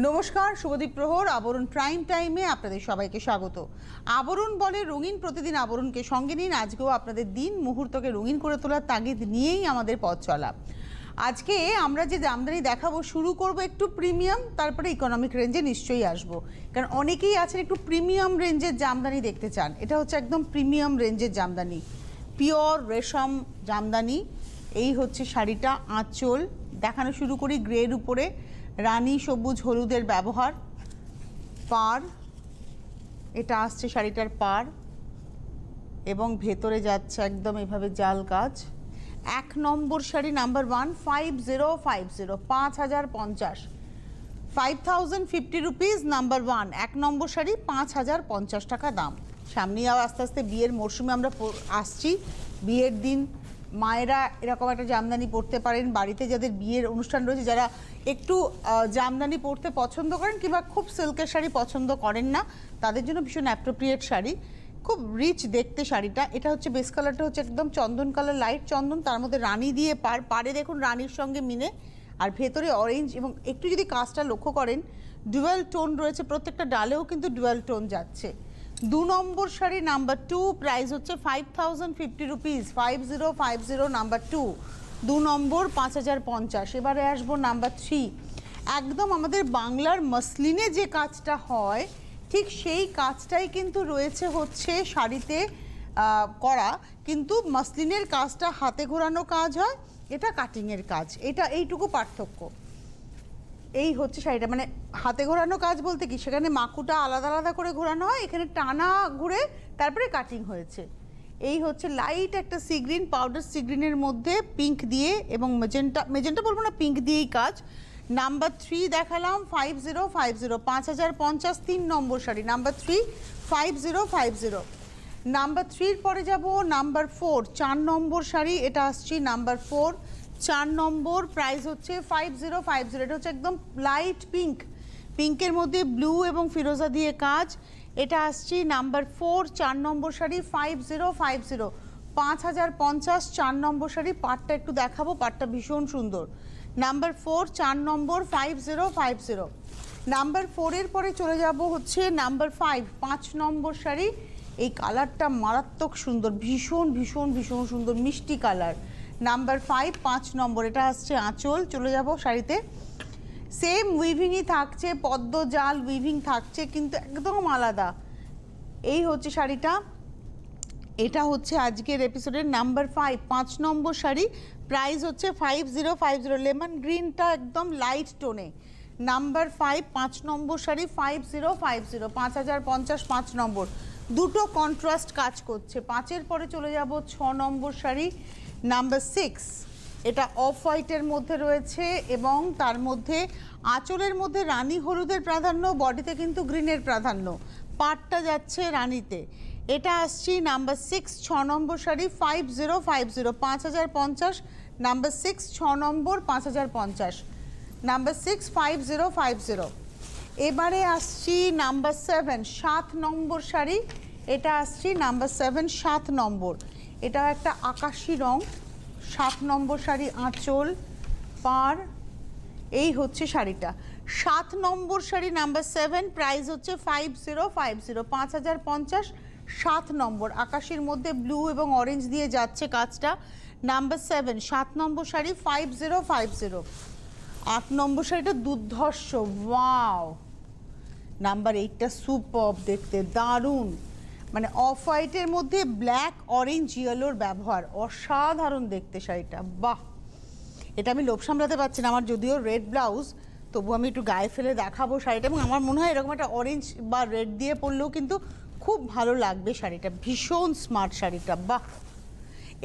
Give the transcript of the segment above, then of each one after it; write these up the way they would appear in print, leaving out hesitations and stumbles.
নমস্কার, শুভদীপ প্রহর আবরণ প্রাইম টাইমে আপনাদের সবাইকে স্বাগত। আবরণ বলে রঙিন, প্রতিদিন আবরণকে সঙ্গে নিন। আজকেও আপনাদের দিন মুহূর্তকে রঙিন করে তোলার তাগিদ নিয়েই আমাদের পথ চলা। আজকে আমরা যে জামদানি দেখাবো, শুরু করব একটু প্রিমিয়াম, তারপরে ইকোনমিক রেঞ্জে নিশ্চয়ই আসবো, কারণ অনেকেই আছেন একটু প্রিমিয়াম রেঞ্জের জামদানি দেখতে চান। এটা হচ্ছে একদম প্রিমিয়াম রেঞ্জের জামদানি, পিওর রেশম জামদানি। এই হচ্ছে শাড়িটা, আঁচল দেখানো শুরু করি। গ্রের উপরে রানী সবুজ হলুদের ব্যবহার, পাড়, এটা আসছে শাড়িটার পাড়, এবং ভেতরে যাচ্ছে একদম এভাবে জাল কাজ। 1 নম্বর শাড়ি, নাম্বার 1, 5050, 5050, 5050 রুপিস, নাম্বার 1। 1 নম্বর শাড়ি 5050 টাকা দাম। সামনেই আস্তে আস্তে বিয়ের মরশুমে আমরা আসছি। বিয়ের দিন মায়েরা এরকম একটা জামদানি পরতে পারেন। বাড়িতে যাদের বিয়ের অনুষ্ঠান রয়েছে, যারা একটু জামদানি পরতে পছন্দ করেন কিংবা খুব সিল্কের শাড়ি পছন্দ করেন না, তাদের জন্য ভীষণ অ্যাপ্রোপ্রিয়েট শাড়ি। খুব রিচ দেখতে শাড়িটা। এটা হচ্ছে বেস কালারটা হচ্ছে একদম চন্দন কালার, লাইট চন্দন, তার মধ্যে রানী দিয়ে পাড়ে দেখুন রানীর সঙ্গে মিনে, আর ভেতরে অরেঞ্জ। এবং একটু যদি কাজটা লক্ষ্য করেন, ডুয়াল টোন রয়েছে, প্রত্যেকটা ডালেও কিন্তু ডুয়াল টোন যাচ্ছে। 2 নম্বর শাড়ি, নাম্বার 2, প্রাইস হচ্ছে 5050 রুপিস, 5050, নাম্বার 2, 2 নম্বর 5050। এবারে আসবো নাম্বার 3। একদম আমাদের বাংলার মসলিনে যে কাজটা হয়, ঠিক সেই কাজটাই কিন্তু রয়েছে হচ্ছে শাড়িতে করা, কিন্তু মসলিনের কাজটা হাতে ঘোরানো কাজ হয়, এটা কাটিংয়ের কাজ। এটা এইটুকু পার্থক্য। এই হচ্ছে শাড়িটা, মানে হাতে ঘোরানো কাজ বলতে কি, সেখানে মাকুটা আলাদা আলাদা করে ঘোরানো হয়, এখানে টানা ঘুরে তারপরে কাটিং হয়েছে। এই হচ্ছে লাইট একটা সি গ্রিন, পাউডার সি গ্রিনের মধ্যে পিঙ্ক দিয়ে এবং মেজেন্টা বলবো না, পিঙ্ক দিয়েই কাজ। নাম্বার 3 দেখালাম 5050, 5050, 3 নম্বর শাড়ি, নাম্বার 3, 5050। নাম্বার 3-র পরে যাব নাম্বার 4, 4 নম্বর শাড়ি। এটা আসছি নাম্বার 4, 4 নম্বর, প্রাইস হচ্ছে 5050। এটা হচ্ছে একদম লাইট পিঙ্ক, পিঙ্কের মধ্যে ব্লু এবং ফিরোজা দিয়ে কাজ। এটা আসছি নাম্বার 4, 4 নম্বর শাড়ি, 5050, 5050, 4 নম্বর শাড়ি। পাটটা একটু দেখাবো, পাটটা ভীষণ সুন্দর। নাম্বার 4, 4 নম্বর, 5050। নাম্বার 4-এর পরে চলে যাব হচ্ছে নাম্বার 5, 5 নম্বর শাড়ি। এই কালারটা মারাত্মক সুন্দর, ভীষণ ভীষণ ভীষণ সুন্দর মিষ্টি কালার। নাম্বার 5, 5 নম্বর, এটা আসছে আঁচল। চলে যাব শাড়িতে, সেম উইভিংই থাকছে, পদ্ম জাল উইভিং থাকছে, কিন্তু একদম আলাদা। এই হচ্ছে শাড়িটা, এটা হচ্ছে আজকের এপিসোডের নাম্বার 5, 5 নম্বর শাড়ি। প্রাইস হচ্ছে 5050, লেমন গ্রিনটা একদম লাইট টোনে। নাম্বার 5, 5 নম্বর শাড়ি, 5050, 5050, 5 নম্বর। দুটো কন্ট্রাস্ট কাজ করছে। 5-এর পরে চলে যাব 6 নম্বর শাড়ি, নাম্বার 6। এটা অফ হোয়াইটের মধ্যে রয়েছে এবং তার মধ্যে আঁচলের মধ্যে রানী হলুদের প্রাধান্য, বডিতে কিন্তু গ্রিনের প্রাধান্য, পাটটা যাচ্ছে রানীতে। এটা আসছি নাম্বার 6, 6 নম্বর শাড়ি, 5050, 5050, নাম্বার 6, 6 নম্বর, 5050, নাম্বার 6, 5050। এবারে আসছি নাম্বার 7, 7 নম্বর শাড়ি। এটা আসছি নাম্বার 7, 7 নম্বর। এটা একটা আকাশি রং, 7 নম্বর শাড়ি, আঁচল, পাড়। এই হচ্ছে শাড়িটা, 7 নম্বর শাড়ি, নাম্বার 7, প্রাইস হচ্ছে 5050, 5050, 7 নম্বর। আকাশের মধ্যে ব্লু এবং অরেঞ্জ দিয়ে যাচ্ছে কাজটা। নাম্বার 7, 7 নম্বর শাড়ি, 5050। 8 নম্বর শাড়িটা দুর্ধর্ষ, ওয়াও। নাম্বার 8টা সুপার দেখতে, দারুণ, মানে অফ হোয়াইটের মধ্যে ব্ল্যাক অরেঞ্জ ইয়েলোর ব্যবহার, অসাধারণ দেখতে শাড়িটা, বাহ। এটা আমি লোভ সামলাতে পারছি না, আমার যদিও রেড ব্লাউজ, তবু আমি একটু গায়ে ফেলে দেখাবো শাড়িটা। এবং আমার মনে হয় এরকম একটা অরেঞ্জ বা রেড দিয়ে পরলেও কিন্তু খুব ভালো লাগবে শাড়িটা, ভীষণ স্মার্ট শাড়িটা, বাহ।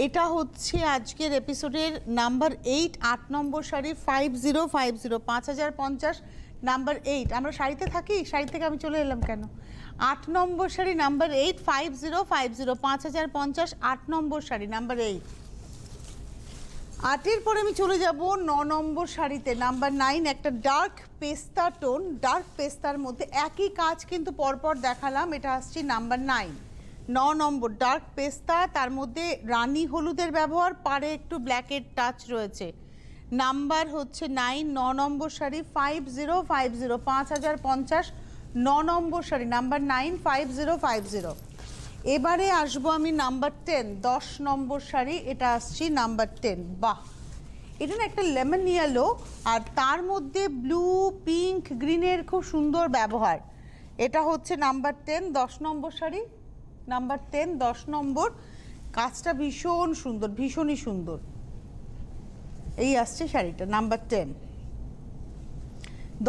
এটা হচ্ছে আজকের এপিসোডের নাম্বার 8, 8 নম্বর শাড়ি, 5050, 5050, নাম্বার 8। আমরা শাড়িতে থাকি, শাড়ি থেকে আমি চলে এলাম কেন। 8 নম্বর শাড়ি, নাম্বার 8, 5050, 5050, 8 নম্বর শাড়ি, নাম্বার 8। 8-এর পরে আমি চলে যাব 9 নম্বর শাড়িতে, নাম্বার 9, একটা ডার্ক পেস্তা টোন, ডার্ক পেস্তার মধ্যে একই কাজ কিন্তু পরপর দেখালাম। এটা আসছি নাম্বার 9, 9 নম্বর, ডার্ক পেস্তা, তার মধ্যে রানী হলুদের ব্যবহার, পাড়ে একটু ব্ল্যাকের টাচ রয়েছে। নাম্বার হচ্ছে 9, 9 নম্বর শাড়ি 5050, 5050, 9 নম্বর শাড়ি নাম্বার 9, 5050। এবারে আসবো আমি নাম্বার 10, 10 নম্বর শাড়ি, এটা আসছি নাম্বার 10। বাহ, এটা না একটা লেমন ইয়েলো আর তার মধ্যে ব্লু পিঙ্ক গ্রিনের খুব সুন্দর ব্যবহার। এটা হচ্ছে নাম্বার 10, 10 নম্বর শাড়ি, নাম্বার 10, 10 নম্বর। কাজটা ভীষণ সুন্দর, ভীষণই সুন্দর। এই আসছে শাড়িটা নাম্বার 10,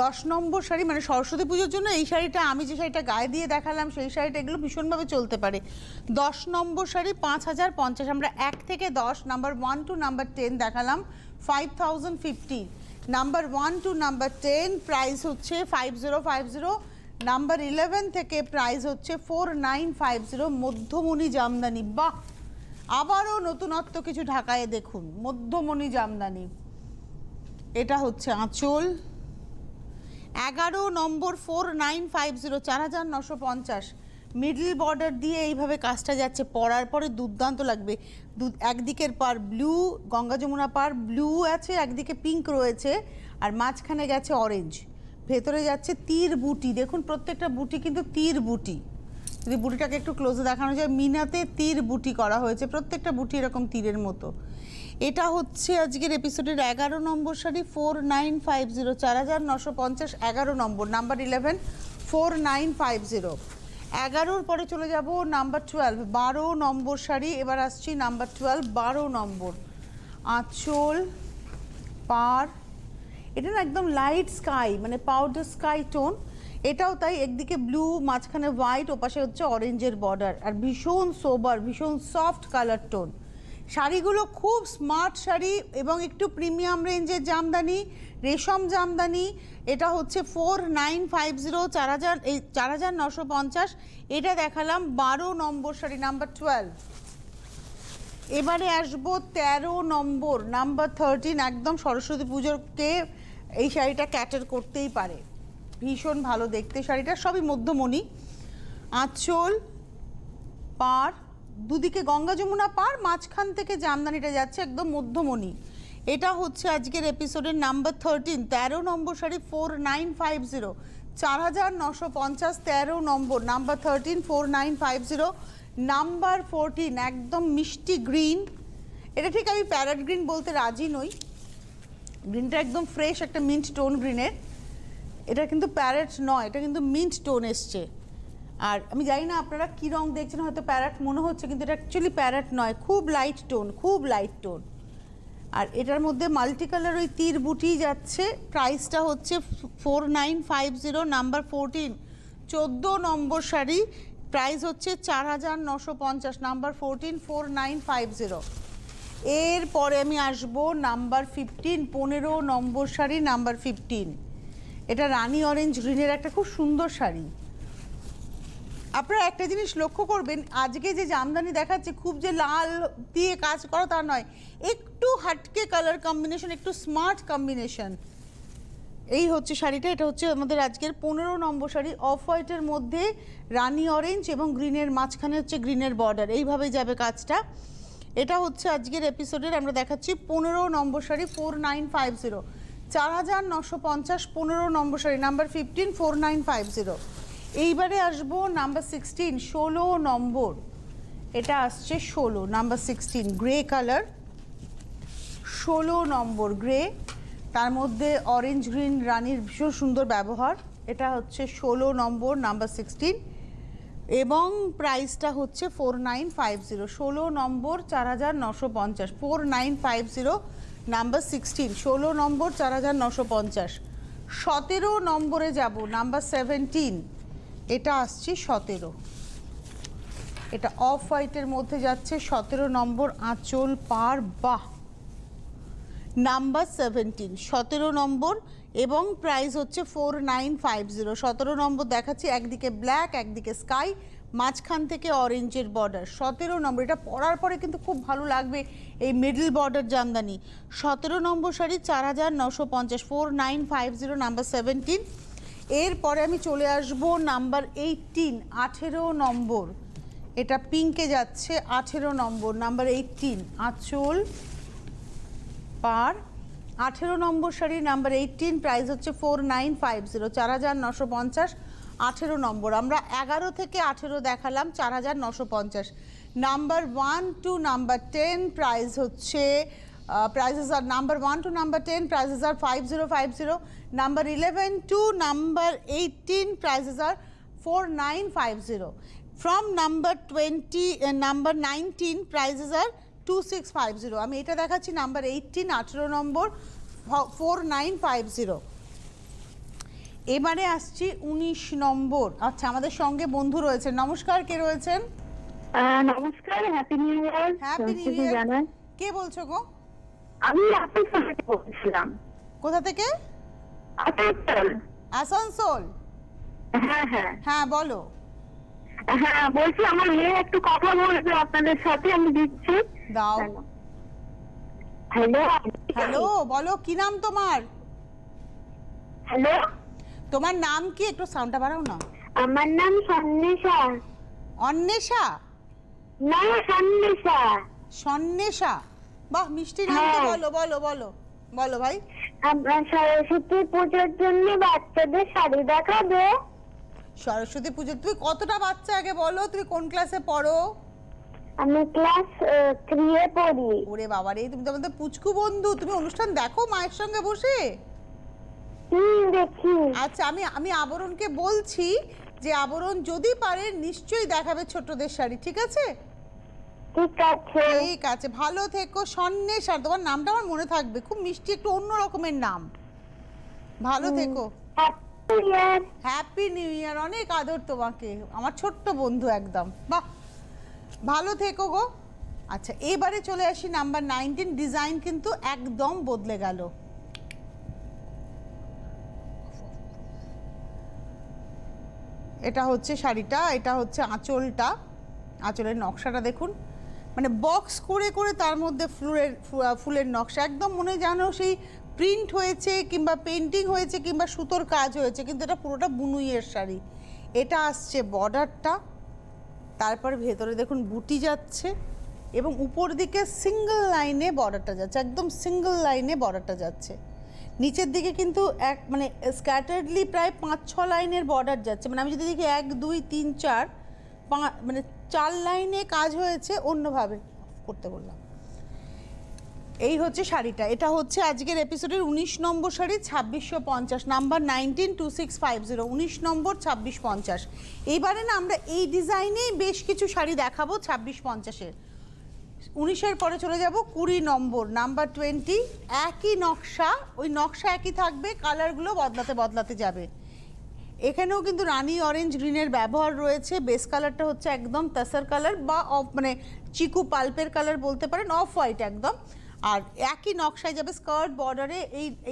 10 নম্বর শাড়ি। মানে সরস্বতী পুজোর জন্য এই শাড়িটা, আমি যে শাড়িটা গায়ে দিয়ে দেখালাম সেই শাড়িটা, এগুলো ভীষণভাবে চলতে পারে। 10 নম্বর শাড়ি 5050। আমরা 1 থেকে 10, নাম্বার 1 টু নাম্বার 10 দেখালাম 5050। নাম্বার 1 টু নাম্বার 10 প্রাইস হচ্ছে 5050। নাম্বার 11 থেকে প্রাইস হচ্ছে 4950। মধ্যমণি জামদানি, বাহ, আবারও নতুনত্ব কিছু ঢাকায় দেখুন, মধ্যমণি জামদানি। এটা হচ্ছে আঁচল, 11 নম্বর 4950, 4950। মিডল বর্ডার দিয়ে এইভাবে কাজটা যাচ্ছে, পরার পরে দুর্দান্ত লাগবে। একদিকের পার ব্লু, গঙ্গা যমুনা পার ব্লু আছে, একদিকে পিঙ্ক রয়েছে, আর মাঝখানে গেছে অরেঞ্জ, ভেতরে যাচ্ছে তীর বুটি। দেখুন প্রত্যেকটা বুটি কিন্তু তীর বুটি। যদি বুটিটাকে একটু ক্লোজে দেখানো যায়, মিনাতে তীর বুটি করা হয়েছে, প্রত্যেকটা বুটি এরকম তীরের মতো। এটা হচ্ছে আজকের এপিসোডের 11 নম্বর শাড়ি 4950, 4950, 11 নম্বর, নাম্বার 11, 4950। 11-র পরে চলে যাব নাম্বার 12, 12 নম্বর শাড়ি। এবার আসছি নাম্বার 12, 12 নম্বর। আঁচল, পাড়, এটা না একদম লাইট স্কাই, মানে পাউডার স্কাই টোন। এটাও তাই, একদিকে ব্লু, মাঝখানে হোয়াইট, ওপাশে হচ্ছে অরেঞ্জের বর্ডার, আর ভীষণ সোবার, ভীষণ সফট কালার টোন। শাড়িগুলো খুব স্মার্ট শাড়ি এবং একটু প্রিমিয়াম রেঞ্জের জামদানি, রেশম জামদানি। এটা হচ্ছে 4950, 4950। এটা দেখালাম 12 নম্বর শাড়ি, নাম্বার 12। এবারে আসবো 13 নম্বর, নাম্বার 13। একদম সরস্বতী পুজোকে এই শাড়িটা ক্যাটার করতেই পারে, ভীষণ ভালো দেখতে শাড়িটা, সবই মধ্যমণি। আঁচল, পাড়, দুদিকে গঙ্গা যমুনা পার, মাঝখান থেকে জামদানিটা যাচ্ছে একদম মধ্যমণি। এটা হচ্ছে আজকের এপিসোডের নাম্বার 13, 13 নম্বর শাড়ি 4950, 4950, 13 নম্বর, নাম্বার 13, 4950। নাম্বার 14 একদম মিষ্টি গ্রিন। এটা ঠিক আমি প্যারট গ্রিন বলতে রাজি নই, গ্রিনটা একদম ফ্রেশ একটা মিন্ট টোন গ্রিনের। এটা কিন্তু প্যারট নয়, এটা কিন্তু মিন্ট টোন এসছে। আর আমি জানি না আপনারা কী রং দেখছেন, হয়তো প্যারট মনে হচ্ছে, কিন্তু এটা অ্যাকচুয়ালি প্যারট নয়, খুব লাইট টোন, খুব লাইট টোন। আর এটার মধ্যে মাল্টি কালার ওই তীর বুটি যাচ্ছে। প্রাইসটা হচ্ছে 4950, নাম্বার 14, 14 নম্বর শাড়ি। প্রাইস হচ্ছে 4950, নাম্বার 14, 4950। এরপরে আমি আসবো নাম্বার 15, 15 নম্বর শাড়ি, নাম্বার 15। এটা রানি অরেঞ্জ গ্রিনের একটা খুব সুন্দর শাড়ি। আপনারা একটা জিনিস লক্ষ্য করবেন, আজকে যে জামদানি দেখাচ্ছে খুব যে লাল দিয়ে কাজ করা তা নয়, একটু হাটকে কালার কম্বিনেশন, একটু স্মার্ট কম্বিনেশন। এই হচ্ছে শাড়িটা, এটা হচ্ছে আমাদের আজকের 15 নম্বর শাড়ি, অফ হোয়াইটের মধ্যে রানি অরেঞ্জ এবং গ্রিনের মাঝখানে হচ্ছে গ্রিনের বর্ডার, এইভাবেই যাবে কাজটা। এটা হচ্ছে আজকের এপিসোডের আমরা দেখাচ্ছি 15 নম্বর শাড়ি 4950, 4950, 15 নম্বর শাড়ি, নাম্বার 15, 4950। এইবারে আসবো নাম্বার 16, 16 নম্বর। এটা আসছে 16, নাম্বার 16, গ্রে কালার, 16 নম্বর গ্রে, তার মধ্যে অরেঞ্জ গ্রিন রানির ভীষণ সুন্দর ব্যবহার। এটা হচ্ছে 16 নম্বর, নাম্বার 16, এবং প্রাইসটা হচ্ছে 4950, 16 নম্বর, 4950, 4950, নাম্বার 16, 16 নম্বর, 4950। 17 নম্বরে যাব, নাম্বার 17। এটা আসছে 17, এটা অফ হোয়াইটের মধ্যে যাচ্ছে, 17 নম্বর, আঁচল, পাড়, বাহ, নাম্বার 17, 17 নম্বর, এবং প্রাইস হচ্ছে 4950। 17 নম্বর দেখাচ্ছি, একদিকে ব্ল্যাক, একদিকে স্কাই, মাঝখান থেকে অরেঞ্জের বর্ডার। 17 নম্বর, এটা পরার পরে কিন্তু খুব ভালো লাগবে এই মিডল বর্ডার জামদানি। 17 নম্বর শাড়ি 4950, 4950, নাম্বার 17। এরপরে আমি চলে আসবো নাম্বার 18, 18 নম্বর। এটা পিঙ্কে যাচ্ছে, 18 নম্বর, নাম্বার 18, আঁচল, পাড়, 18 নম্বর শাড়ি নাম্বার 18, প্রাইস হচ্ছে 4950, 4950। 18 নম্বর, আমরা 11 থেকে 18 দেখালাম, 4950। নাম্বার 1 টু নাম্বার 10 প্রাইস হচ্ছে prices are number 1 to number 10 prices are 5050, number 11 to number 18 prices are 4950, from number 20 number 19 prices are 2650। আমি এটা দেখাচ্ছি নাম্বার 18, 18 নম্বর 4950। এবারে আসছি 19 নম্বর। আচ্ছা, আমাদের সঙ্গে বন্ধু রয়েছেন। নমস্কার, কে রয়েছেন? নমস্কার, happy new year. Happy new year. কে বলছো গো? আমি আসানসোল থেকে বলছিলাম। কোথা থেকে? আসানসোল। আসানসোল? হ্যাঁ হ্যাঁ হ্যাঁ, বলো। হ্যাঁ, বলছি আমার মেয়ে একটু কথা বলবে আপনাদের সাথে, আমি দিচ্ছি। দাও। হ্যালো হ্যালো, বলো, কি নাম তোমার? হ্যালো, তোমার নাম কি? একটু সাউন্ডটা বাড়াও না। আমার নাম সন্ন্যাসা। অন্বেষা? না, সন্ন্যাসা। সন্ন্যাসা, বাহ, মিষ্টি নাম তো। বলো বলো বলো বলো ভাই। আমরা সরস্বতী পুজোর জন্য বাচ্চাদের শাড়ি দেখাবে। সরস্বতী পুজো, তুমি কতটা বাচ্চা আগে বলো, তুমি কোন ক্লাসে পড়ো? আমি ক্লাস 3 এ পড়ি। ওরে বাবা রে, তুমি তো আমাদের পুচকু বন্ধু, তুমি অনুষ্ঠান দেখো মায়ের সঙ্গে বসে? দেখি। আচ্ছা, আমি আবরণকে বলছি যে আবরণ যদি পারে নিশ্চয়ই দেখাবে ছোটদের শাড়ি, ঠিক আছে? ঠিক আছে। ঠিক আছে, ভালো থেকো। সন্ন্যাসা, তোমার নামটা আমার মনে থাকবে, খুব মিষ্টি, একটু অন্য রকমের নাম। ভালো থেকো। হ্যাপি নিউ ইয়ার, অনেক আদর তোমাকে, আমার ছোট্ট বন্ধু একদম। বাহ, ভালো থেকো গো। আচ্ছা, এবারে চলে আসি নাম্বার 19। ডিজাইন কিন্তু একদম বদলে গেল। এটা হচ্ছে শাড়িটা, এটা হচ্ছে আঁচলটা। আঁচলের নকশাটা দেখুন, মানে বক্স করে করে তার মধ্যে ফুলের নকশা, একদম মনে জানো সেই প্রিন্ট হয়েছে কিংবা পেন্টিং হয়েছে কিংবা সুতোর কাজ হয়েছে, কিন্তু এটা পুরোটা বুনুইয়ের শাড়ি। এটা আসছে বর্ডারটা, তারপর ভেতরে দেখুন বুটি যাচ্ছে এবং উপর দিকে সিঙ্গেল লাইনে বর্ডারটা যাচ্ছে, একদম সিঙ্গেল লাইনে বর্ডারটা যাচ্ছে। নিচের দিকে কিন্তু এক মানে স্ক্যাটার্ডলি প্রায় 5-6 লাইনের বর্ডার যাচ্ছে, মানে আমি যদি দেখি 1 2 3 4 5 মানে 4 লাইনে কাজ হয়েছে অন্যভাবে করতে বললাম। এই হচ্ছে শাড়িটা, এটা হচ্ছে আজকের এপিসোডের 19 নম্বর শাড়ি, 2650, নাম্বার 19 2650, 19 নম্বর 2650। এইবারে না আমরা এই ডিজাইনেই বেশ কিছু শাড়ি দেখাবো 2650-এর। 19-এর পরে চলে যাব 20 নম্বর, নাম্বার 20। একই নকশা, ওই নকশা একই থাকবে, কালারগুলো বদলাতে বদলাতে যাবে। এখানেও কিন্তু রানি অরেঞ্জ গ্রিনের ব্যবহার রয়েছে। বেস কালারটা হচ্ছে একদম তাসার কালার বা মানে চিকু পাল্পের কালার বলতে পারেন, অফ হোয়াইট একদম। আর একই নকশায় যাবে, স্কার্ট বর্ডারে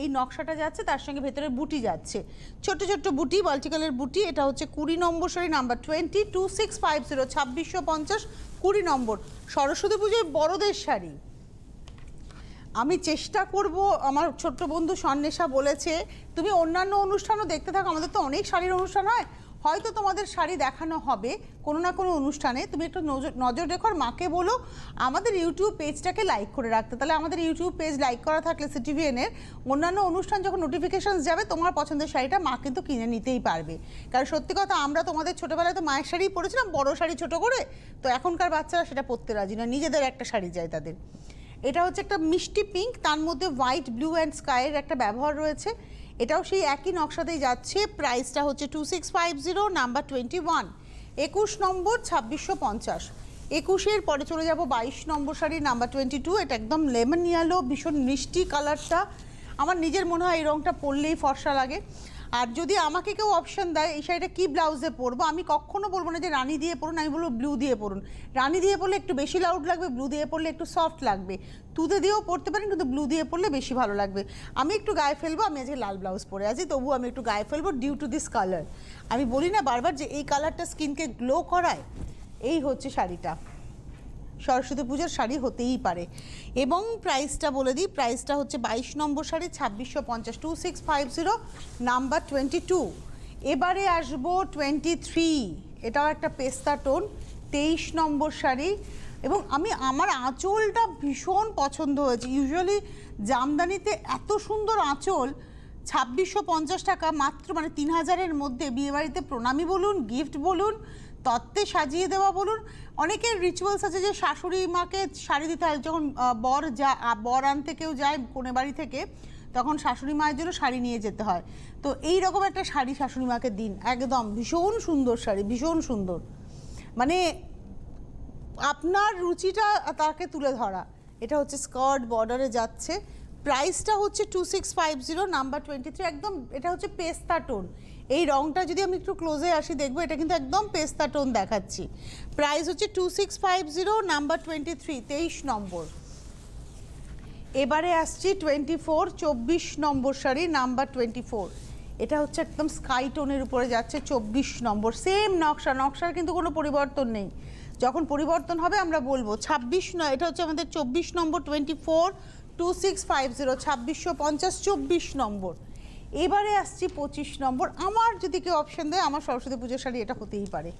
এই নকশাটা যাচ্ছে, তার সঙ্গে ভেতরে বুটি যাচ্ছে, ছোট্ট ছোট্ট বুটি, মাল্টিকালার বুটি। এটা হচ্ছে 20 নম্বর শাড়ি, নাম্বার 20, 2650, 2650, 20 নম্বর। সরস্বতী পুজোয় বড়দের শাড়ি আমি চেষ্টা করব, আমার ছোট্ট বন্ধু সন্ন্যাসা বলেছে তুমি অন্যান্য অনুষ্ঠানও দেখতে থাকো, আমাদের তো অনেক শাড়ির অনুষ্ঠান হয়, হয়তো তোমাদের শাড়ি দেখানো হবে কোনো না কোনো অনুষ্ঠানে। তুমি একটু নজর রেখো, আর মাকে বলো আমাদের ইউটিউব পেজটাকে লাইক করে রাখতে, তাহলে আমাদের ইউটিউব পেজ লাইক করা থাকলে সিটিভিএনের অন্যান্য অনুষ্ঠান যখন নোটিফিকেশান যাবে, তোমার পছন্দের শাড়িটা মা কিন্তু কিনে নিতেই পারবে। কারণ সত্যি কথা, আমরা তোমাদের ছোটোবেলায় তো মায়ের শাড়িই পরেছিলাম, বড় শাড়ি ছোটো করে, তো এখনকার বাচ্চারা সেটা পরতে রাজি না, নিজেদের একটা শাড়ি চাই তাদের। এটা হচ্ছে একটা মিষ্টি পিঙ্ক, তার মধ্যে হোয়াইট, ব্লু অ্যান্ড স্কাইয়ের একটা ব্যবহার রয়েছে। এটাও সেই একই নকশাতেই যাচ্ছে। প্রাইসটা হচ্ছে 2650, নাম্বার 21, 21 নম্বর 2650। 21-এর পরে চলে যাব 22 নম্বর শাড়ি, নাম্বার 22। এটা একদম লেমন ইয়েলো, ভীষণ মিষ্টি কালারটা। আমার নিজের মনে হয় এই রঙটা পরলেই ফর্সা লাগে। আর যদি আমাকে কেউ অপশান দেয় এই শাড়িটা কী ব্লাউজে পরবো, আমি কখনো বলবো না যে রানি দিয়ে পরুন, আমি বলবো ব্লু দিয়ে পরুন। রানি দিয়ে পরলে একটু বেশি লাউড লাগবে, ব্লু দিয়ে পরলে একটু সফট লাগবে। তুতে দিয়েও পরতে পারেন, কিন্তু ব্লু দিয়ে পরলে বেশি ভালো লাগবে। আমি একটু গায়ে ফেলবো, আমি আজকে লাল ব্লাউজ পরে আছি, তবু আমি একটু গায়ে ফেলবো ডিউ টু দিস কালার। আমি বলি না বারবার যে এই কালারটা স্কিনকে গ্লো করায়। এই হচ্ছে শাড়িটা, সরস্বতী পুজোর শাড়ি হতেই পারে। এবং প্রাইসটা বলে দিই, প্রাইসটা হচ্ছে 22 নম্বর শাড়ি, 2650, 2650, নাম্বার 22। এবারে আসবো 23, এটাও একটা পেস্তা টোন, 23 নম্বর শাড়ি, এবং আমার আঁচলটা ভীষণ পছন্দ হয়েছে। ইউজুয়ালি জামদানিতে এত সুন্দর আঁচল 2650 টাকা মাত্র, মানে 3000-এর মধ্যে বিয়েবাড়িতে প্রণামী বলুন, গিফট বলুন, তত্ত্বে সাজিয়ে দেওয়া বলুন। অনেকের রিচুয়ালস আছে যে শাশুড়ি মাকে শাড়ি দিতে হয়, যখন বর আনতে কেউ যায় কনে বাড়ি থেকে, তখন শাশুড়ি মায়ের জন্য শাড়ি নিয়ে যেতে হয়। তো এই রকম একটা শাড়ি শাশুড়ি মাকে দিন, একদম ভীষণ সুন্দর শাড়ি, ভীষণ সুন্দর, মানে আপনার রুচিটা তাকে তুলে ধরা। এটা হচ্ছে স্কার্ট, বর্ডারে যাচ্ছে। প্রাইসটা হচ্ছে 2650, নাম্বার 23, একদম এটা হচ্ছে পেস্তা টোন। এই রংটা যদি আমি একটু ক্লোজে আসি দেখবো এটা কিন্তু একদম পেস্তা টোন দেখাচ্ছি। প্রাইস হচ্ছে 2650, নাম্বার 23, 23 নম্বর। এবারে আসছি 24 নম্বর শাড়ি, নাম্বার 24। এটা হচ্ছে একদম স্কাই টোনের উপরে যাচ্ছে, 24 নম্বর। সেম নকশার কিন্তু কোনো পরিবর্তন নেই। যখন পরিবর্তন হবে আমরা বলবো। 26 নয়, এটা হচ্ছে আমাদের 24 নম্বর, 24, 2650, 2650, 24 নম্বর। এবারে আসছি 25 নম্বর। আমার যদি কেউ অপশন দেয়, আমার সরস্বতী পুজোর শাড়ি এটা হতেই পারে।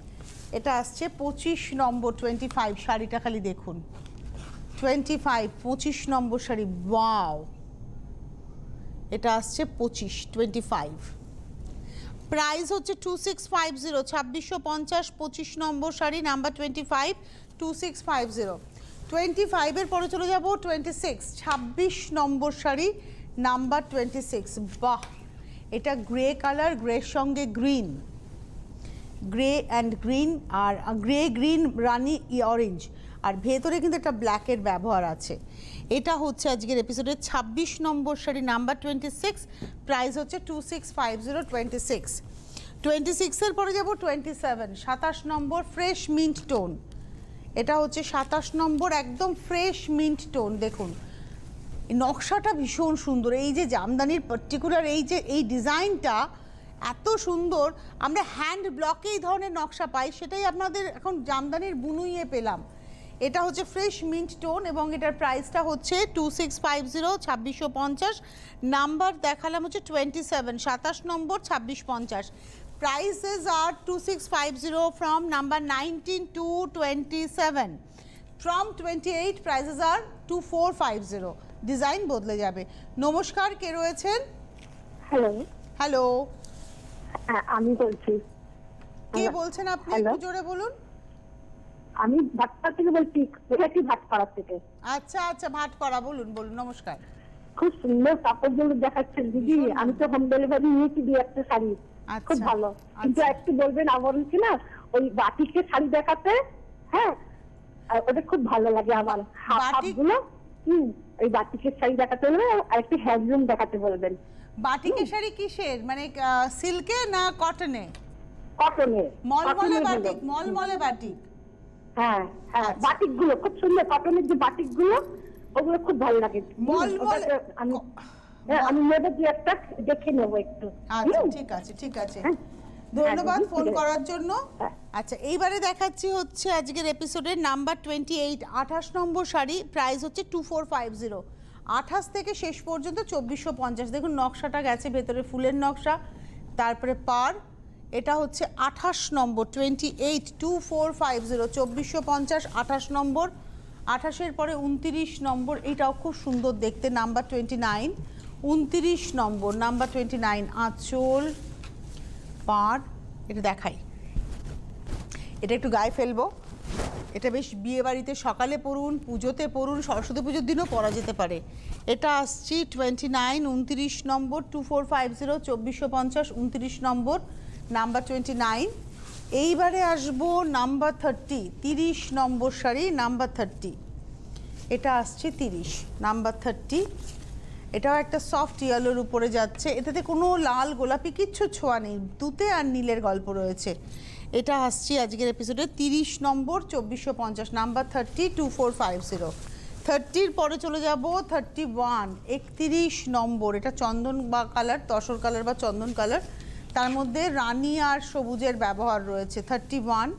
এটা আসছে 25 নম্বর, 25। শাড়িটা খালি দেখুন, 25 নম্বর শাড়ি, ওয়াও। এটা আসছে 25। প্রাইস হচ্ছে 2650, 2650, 25 নম্বর শাড়ি, নাম্বার 25, 2650। 25-এর পরে চলে যাব 26, 26 নম্বর শাড়ি, নাম্বার 26। বাহ, এটা গ্রে কালার, গ্রের সঙ্গে গ্রিন, গ্রে অ্যান্ড গ্রিন, আর গ্রে গ্রিন রানি অরেঞ্জ, আর ভেতরে কিন্তু একটা ব্ল্যাকের ব্যবহার আছে। এটা হচ্ছে আজকের এপিসোডের 26 নম্বর শাড়ি, নাম্বার 26। প্রাইস হচ্ছে 2650, 26-এর পরে যাব 27, 27 নম্বর, ফ্রেশ মিন্ট টোন। এটা হচ্ছে 27 নম্বর, একদম ফ্রেশ মিন্ট টোন। দেখুন এই নকশাটা ভীষণ সুন্দর। এই যে জামদানির পার্টিকুলার এই ডিজাইনটা এত সুন্দর। আমরা হ্যান্ড ব্লকে এই ধরনের নকশা পাই, সেটাই আপনাদের এখন জামদানির বুনুইয়ে পেলাম। এটা হচ্ছে ফ্রেশ মিন্ট টোন এবং এটার প্রাইসটা হচ্ছে 2650, 2650। নাম্বার দেখালাম হচ্ছে 27, 27 নম্বর, 2650। Prices are 2650 from number 19 to 27. From 28 prices are 2450. Design বদলে যাবে। নমস্কার, কে রয়েছেন? হ্যালো। হ্যালো, আমি বলছি। কে বলছেন আপনি? একটু জোরে বলুন। আমি ভাটপাড়া থেকে বলছি, ভাটপাড়া থেকে। আচ্ছা, ভাটপাড়া, বলুন। নমস্কার। খুব সুন্দর কাপড়গুলো দেখাচ্ছেন দিদি। আমি তো হোম ডেলিভারি নিয়েছি 2-1টা শাড়ি, খুব ভালো। কিন্তু একটু বলবেন আবরণ কি না, ওই বাটিকের শাড়ি দেখাতে। হ্যাঁ, ওটা খুব ভালো লাগে আমার। হাফগুলো ওই বাটিকের শাড়ি দেখাতে বলবেন, আর একটু হ্যান্ডলুম দেখাতে বলবেন। বাটিকের শাড়ি কিসের, মানে সিল্কে না কটনে? কটনে। মলমলে বাটিক। হ্যাঁ, বাটিকগুলো খুব সুন্দর, কটনের যে বাটিকগুলো ওগুলো খুব ভালো লাগে। আমি নেবো, 2-1টা দেখে নেবো একটু। আচ্ছা, ঠিক আছে। ধন্যবাদ ফোন করার জন্য। আচ্ছা, এইবারে দেখাচ্ছি হচ্ছে আজকের এপিসোডের নাম্বার 28, 28 নম্বর শাড়ি। প্রাইস হচ্ছে 2450। 28 থেকে শেষ পর্যন্ত 2450। দেখুন নকশাটা গেছে, ভেতরে ফুলের নকশা, তারপরে পার। এটা হচ্ছে 28 নম্বর, 28, 2450, 2450, 28 নম্বর। 28-এর পরে 29 নম্বর, এটাও খুব সুন্দর দেখতে, নাম্বার 29। 29 নম্বর, নাম্বার 29। আঁচল, পাড়, এটা দেখাই। এটা একটু গায়ে ফেলবো। এটা বেশ বিয়ে বাড়িতে সকালে পরুন, পুজোতে পরুন, সরস্বতী পুজোর দিনও পরা যেতে পারে। এটা আসছি 29, 29 নম্বর, 2450, 2450, 29 নম্বর, নাম্বার 29। এইবারে আসবো নাম্বার 30, 30 নম্বর শাড়ি, নাম্বার 30। এটা আসছে 30, নাম্বার 30। এটাও একটা সফট ইয়েলোর উপরে যাচ্ছে। এটাতে কোনো লাল গোলাপি কিচ্ছু ছোঁয়া নেই, তুতে আর নীলের গল্প রয়েছে। এটা আসছি আজকের এপিসোডে 30 নম্বর, 2450, নাম্বার 30, 2450। 30-র পরে চলে যাব 31, 31 নম্বর। এটা চন্দন বা কালার, তসর কালার বা চন্দন কালার, তার মধ্যে রানী আর সবুজের ব্যবহার রয়েছে। 31,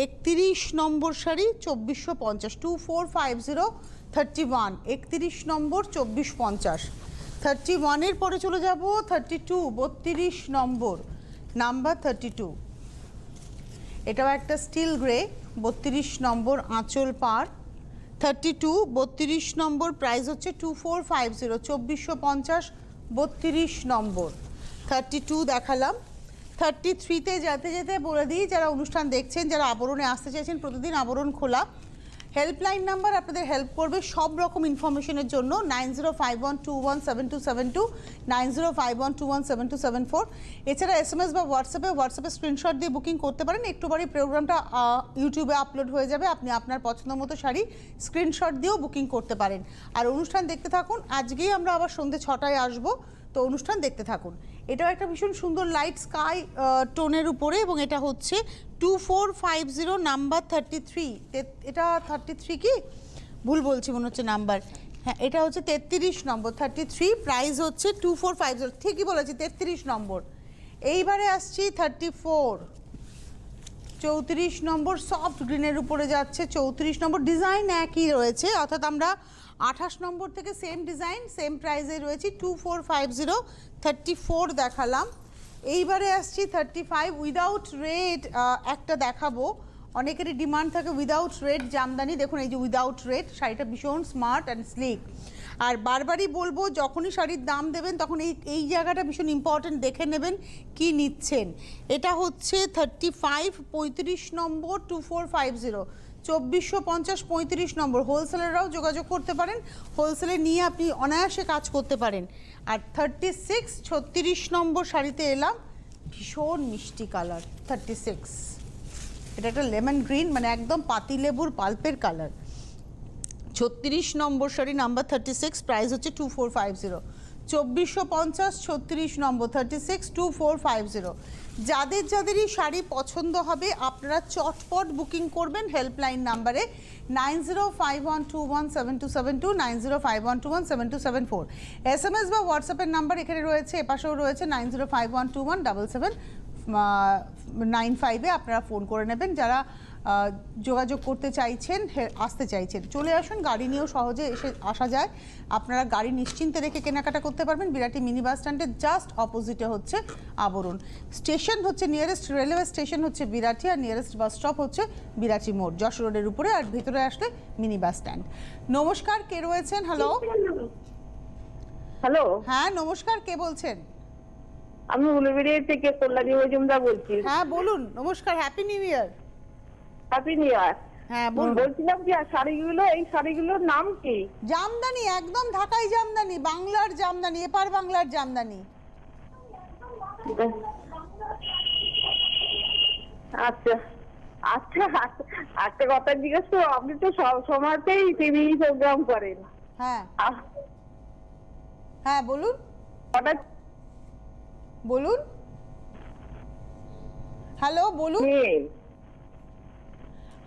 31 নম্বর শাড়ি, 2450, 2450, 31, 31 নম্বর, 2450। 31-এর পরে চলে যাব 32, 32 নম্বর, নাম্বার 32। এটাও একটা স্টিল গ্রে, 32 নম্বর, আঁচল পাড়। 32 32 নম্বর, প্রাইস হচ্ছে 2450, 2450, 32 নম্বর। 32 দেখালাম। 33-তে যেতে যেতে বলে দিই, যারা অনুষ্ঠান দেখছেন, যারা আবরণে আসতে চাইছেন, প্রতিদিন আবরণ খোলা। হেল্পলাইন নাম্বার আপনাদের হেল্প করবে সব রকম ইনফরমেশনের জন্য 9051217272, 9051217274। এছাড়া SMS বা হোয়াটসঅ্যাপে স্ক্রিনশট দিয়ে বুকিং করতে পারেন। একটু পরে প্রোগ্রামটা ইউটিউবে আপলোড হয়ে যাবে, আপনি আপনার পছন্দ মতো শাড়ি স্ক্রিনশট দিয়েও বুকিং করতে পারেন। আর অনুষ্ঠান দেখতে থাকুন। আজকেই আমরা আবার সন্ধ্যে 6টায় আসবো, তো অনুষ্ঠান দেখতে থাকুন। এটাও একটা ভীষণ সুন্দর লাইট স্কাই টোনের উপরে, এবং এটা হচ্ছে 2450 নাম্বার 33। এটা 33 কি ভুল বলছি মনে হচ্ছে নাম্বার, হ্যাঁ এটা হচ্ছে 33 নম্বর। 33 প্রাইস হচ্ছে 2450, ঠিকই বলেছি 33 নম্বর। এইবারে আসছি 34, 34 নম্বর সফট গ্রিনের উপরে যাচ্ছে। 34 নম্বর, ডিজাইন একই রয়েছে, অর্থাৎ আমরা 28 নম্বর থেকে সেম ডিজাইন সেম প্রাইসে রয়েছে 2450। 34 দেখালাম। এইবারে আসছি 35 উইদাউট রেড, একটা দেখাবো। অনেকেরই ডিমান্ড থাকে উইদাউট রেড জামদানি। দেখুন এই যে উইদাউট রেড শাড়িটা ভীষণ স্মার্ট অ্যান্ড স্লিক। আর বারবারই বলবো, যখনই শাড়ির দাম দেবেন তখন এই জায়গাটা ভীষণ ইম্পর্টেন্ট, দেখে নেবেন কি নিচ্ছেন। এটা হচ্ছে 35 35 নম্বর 2450, 2450 35 নম্বর। হোলসেলাররাও যোগাযোগ করতে পারেন, হোলসেলে নিয়ে আপনি অনায়াসে কাজ করতে পারেন। আর 36 36 নম্বর শাড়িতে এলাম, ভীষণ মিষ্টি কালার 36। এটা একটা লেমন গ্রিন, মানে একদম পাতিলেবুর পাল্পের কালার। 36 নম্বর শাড়ি নাম্বার 36, প্রাইস হচ্ছে 2450, 2450, 36 নম্বর 36, 2450। যাদের যাদেরই শাড়ি পছন্দ হবে আপনারা চটপট বুকিং করবেন হেল্পলাইন নাম্বারে 9051217272, 9051217274। SMS বা হোয়াটসঅ্যাপের নাম্বার এখানে রয়েছে, এপাশেও রয়েছে 9051217795-এ আপনারা ফোন করে নেবেন। যারা যোগাযোগ করতে চাইছেন, আসতে চাইছেন, চলে আসুন। গাড়ি নিয়েও সহজে আসা যায়। আপনারা গাড়ি নিশ্চিন্তে রেখে কেনাকাটা করতে পারবেন। বিরাটি মিনি বাস স্ট্যান্ডের জাস্ট অপোজিটে হচ্ছে আবরণ। স্টেশন হচ্ছে নিয়ারেস্ট রেলওয়ে স্টেশন হচ্ছে বিরাটি, আর নিয়ারেস্ট বাস স্টপ হচ্ছে বিরাটি মোড়, যশ রোডের উপরে। আর ভিতরে আসলে মিনি বাস স্ট্যান্ড। নমস্কার, কে রয়েছেন? হ্যালো হ্যালো, হ্যাঁ নমস্কার, কে বলছেন? আমি উলুবেড়িয়া থেকে কল্যাণী মজুমদার বলছি। হ্যাঁ বলুন। নমস্কার, happy new year. Happy new ইয়ার। হ্যাঁ বলুন। বলছিলাম যে শাড়িগুলো, এই শাড়িগুলোর নাম কি? জামদানি, একদম ঢাকাই জামদানি, বাংলার জামদানি, এপার বাংলার জামদানি। আচ্ছা আচ্ছা, একটা কথা জিজ্ঞেস করো, আপনি তো সব সময়তেই টিভি প্রোগ্রাম করেন। হ্যাঁ হ্যাঁ বলুন হঠাৎ বলুন। হ্যালো বলুন। মেয়ে,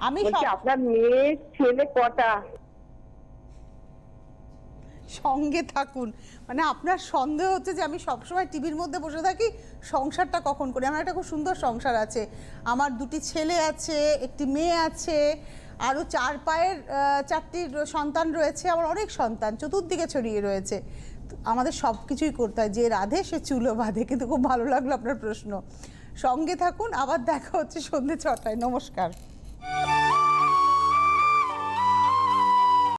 আমি বলছি আপনার মেয়ে ছেলে কটা? সঙ্গে থাকুন, মানে আপনার সন্দেহ হচ্ছে যে আমি সবসময় টিভির মধ্যে বসে থাকি, সংসারটা কখন করি। আমার একটা খুব সুন্দর সংসার আছে, আমার 2টি ছেলে আছে, একটি মেয়ে আছে, আরও 4 পায়ের 4টি সন্তান রয়েছে, আমার অনেক সন্তান চতুর্দিকে ছড়িয়ে রয়েছে। আমাদের সব কিছুই করতে হয়, যে রাধে সে চুলো বাঁধে। কিন্তু খুব ভালো লাগলো আপনার প্রশ্ন। সঙ্গে থাকুন, আবার দেখা হচ্ছে সন্ধ্যে 6টায়। নমস্কার।